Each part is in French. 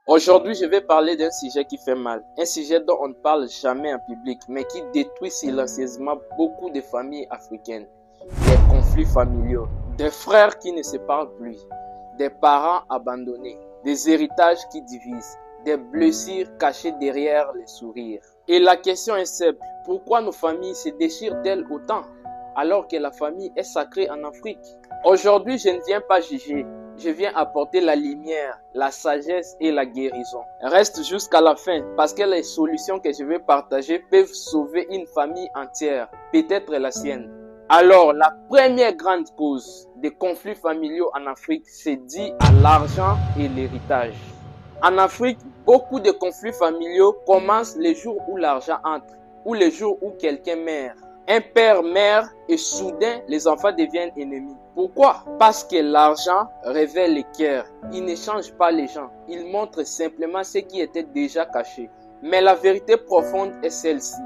Aujourd'hui, je vais parler d'un sujet qui fait mal, un sujet dont on ne parle jamais en public, mais qui détruit silencieusement beaucoup de familles africaines. Des conflits familiaux, des frères qui ne se parlent plus, des parents abandonnés, des héritages qui divisent, des blessures cachées derrière les sourires. Et la question est simple, pourquoi nos familles se déchirent-elles autant alors que la famille est sacrée en Afrique? Aujourd'hui, je ne viens pas juger. Je viens apporter la lumière, la sagesse et la guérison. Reste jusqu'à la fin parce que les solutions que je vais partager peuvent sauver une famille entière, peut-être la sienne. Alors, la première grande cause des conflits familiaux en Afrique, c'est dû à l'argent et l'héritage. En Afrique, beaucoup de conflits familiaux commencent le jour où l'argent entre ou le jour où quelqu'un meurt. Un père meurt et soudain les enfants deviennent ennemis. Pourquoi? Parce que l'argent révèle les cœurs. Il ne change pas les gens. Il montre simplement ce qui était déjà caché. Mais la vérité profonde est celle-ci.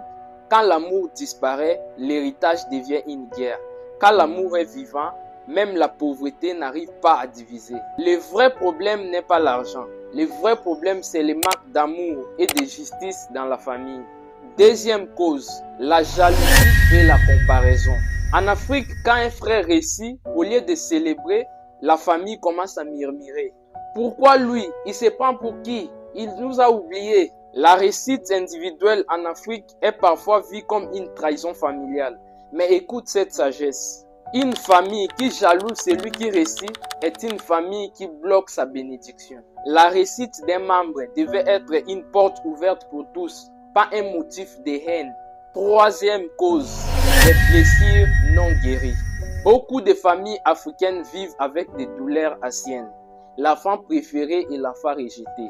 Quand l'amour disparaît, l'héritage devient une guerre. Quand l'amour est vivant, même la pauvreté n'arrive pas à diviser. Le vrai problème n'est pas l'argent. Le vrai problème, c'est le manque d'amour et de justice dans la famille. Deuxième cause, la jalousie et la comparaison. En Afrique, quand un frère réussit, au lieu de célébrer, la famille commence à murmurer. Pourquoi lui? Il se prend pour qui? Il nous a oubliés. La réussite individuelle en Afrique est parfois vue comme une trahison familiale. Mais écoute cette sagesse. Une famille qui jalouse celui qui réussit est une famille qui bloque sa bénédiction. La réussite d'un membre devait être une porte ouverte pour tous, pas un motif de haine. Troisième cause, les blessures non guéries. Beaucoup de familles africaines vivent avec des douleurs anciennes. L'enfant préféré et l'enfant rejeté.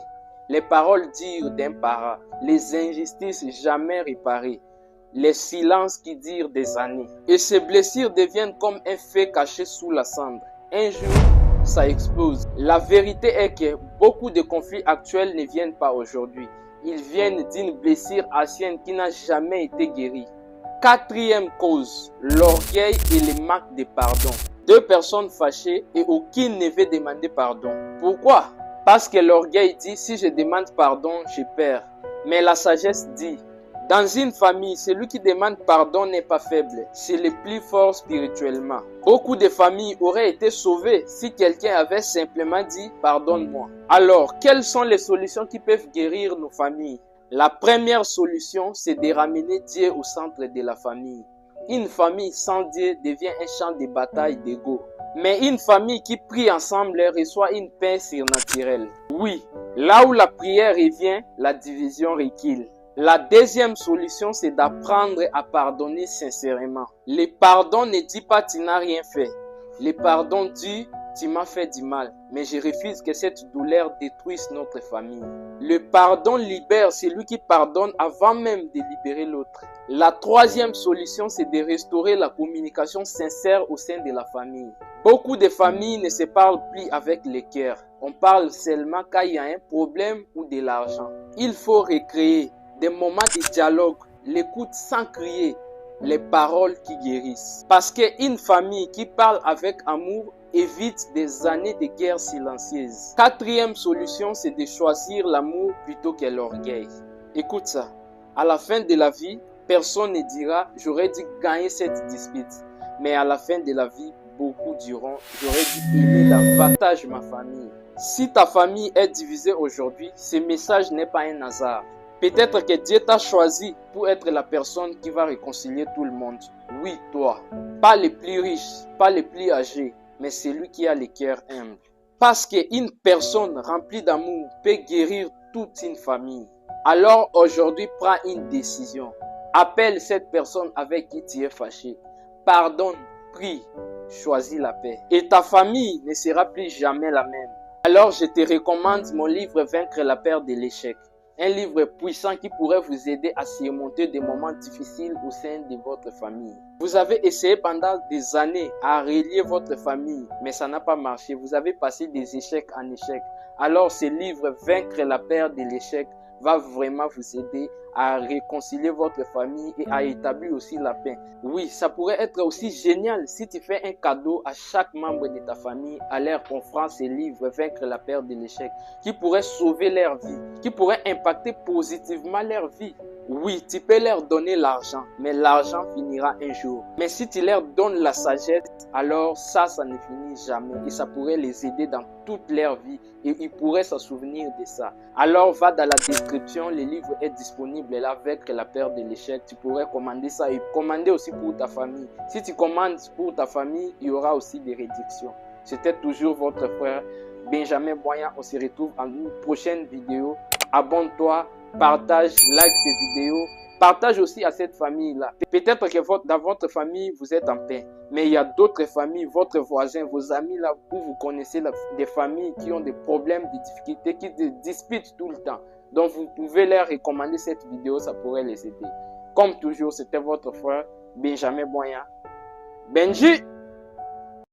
Les paroles dures d'un parent, les injustices jamais réparées, les silences qui durent des années. Et ces blessures deviennent comme un feu caché sous la cendre. Un jour, ça explose. La vérité est que beaucoup de conflits actuels ne viennent pas aujourd'hui. Ils viennent d'une blessure ancienne qui n'a jamais été guérie. Quatrième cause, l'orgueil et le manque de pardon. Deux personnes fâchées et aucune ne veut demander pardon. Pourquoi? Parce que l'orgueil dit, si je demande pardon, je perds. Mais la sagesse dit, dans une famille, celui qui demande pardon n'est pas faible, c'est le plus fort spirituellement. Beaucoup de familles auraient été sauvées si quelqu'un avait simplement dit « pardonne-moi ». Alors, quelles sont les solutions qui peuvent guérir nos familles? La première solution, c'est de ramener Dieu au centre de la famille. Une famille sans Dieu devient un champ de bataille d'ego. Mais une famille qui prie ensemble reçoit une paix surnaturelle. Oui, là où la prière revient, la division recule. La deuxième solution, c'est d'apprendre à pardonner sincèrement. Le pardon ne dit pas tu n'as rien fait. Le pardon dit tu m'as fait du mal, mais je refuse que cette douleur détruise notre famille. Le pardon libère celui qui pardonne avant même de libérer l'autre. La troisième solution, c'est de restaurer la communication sincère au sein de la famille. Beaucoup de familles ne se parlent plus avec le cœur. On parle seulement quand il y a un problème ou de l'argent. Il faut recréer des moments de dialogue, l'écoute sans crier, les paroles qui guérissent. Parce qu'une famille qui parle avec amour évite des années de guerre silencieuse. Quatrième solution, c'est de choisir l'amour plutôt que l'orgueil. Écoute ça, à la fin de la vie, personne ne dira « j'aurais dû gagner cette dispute ». Mais à la fin de la vie, beaucoup diront « j'aurais dû aimer davantage ma famille ». Si ta famille est divisée aujourd'hui, ce message n'est pas un hasard. Peut-être que Dieu t'a choisi pour être la personne qui va réconcilier tout le monde. Oui, toi. Pas les plus riches, pas les plus âgés, mais celui qui a le cœur humble. Parce qu'une personne remplie d'amour peut guérir toute une famille. Alors aujourd'hui, prends une décision. Appelle cette personne avec qui tu es fâché. Pardonne, prie, choisis la paix. Et ta famille ne sera plus jamais la même. Alors je te recommande mon livre Vaincre la peur de l'échec. Un livre puissant qui pourrait vous aider à surmonter des moments difficiles au sein de votre famille. Vous avez essayé pendant des années à relier votre famille, mais ça n'a pas marché. Vous avez passé des échecs en échecs. Alors ce livre, Vaincre la peur de l'échec, va vraiment vous aider à réconcilier votre famille et à établir aussi la paix. Oui, ça pourrait être aussi génial si tu fais un cadeau à chaque membre de ta famille à leur offrant ces livres Vaincre la peur de l'échec, qui pourrait sauver leur vie, qui pourrait impacter positivement leur vie. Oui, tu peux leur donner l'argent, mais l'argent finira un jour. Mais si tu leur donnes la sagesse, alors ça ne finit jamais et ça pourrait les aider dans toute leur vie et ils pourraient se souvenir de ça. Alors va dans la description, le livre est disponible là avec la peur de l'échec. Tu pourrais commander ça et commander aussi pour ta famille. Si tu commandes pour ta famille, il y aura aussi des réductions. C'était toujours votre frère Benjamin Boyan. On se retrouve en une prochaine vidéo. Abonne-toi, partage, like ces vidéos. Partage aussi à cette famille-là. Peut-être que dans votre famille, vous êtes en paix. Mais il y a d'autres familles, votre voisin, vos amis là, où vous connaissez des familles qui ont des problèmes, des difficultés, qui se disputent tout le temps. Donc vous pouvez leur recommander cette vidéo, ça pourrait les aider. Comme toujours, c'était votre frère Benjamin Boyan. Benji!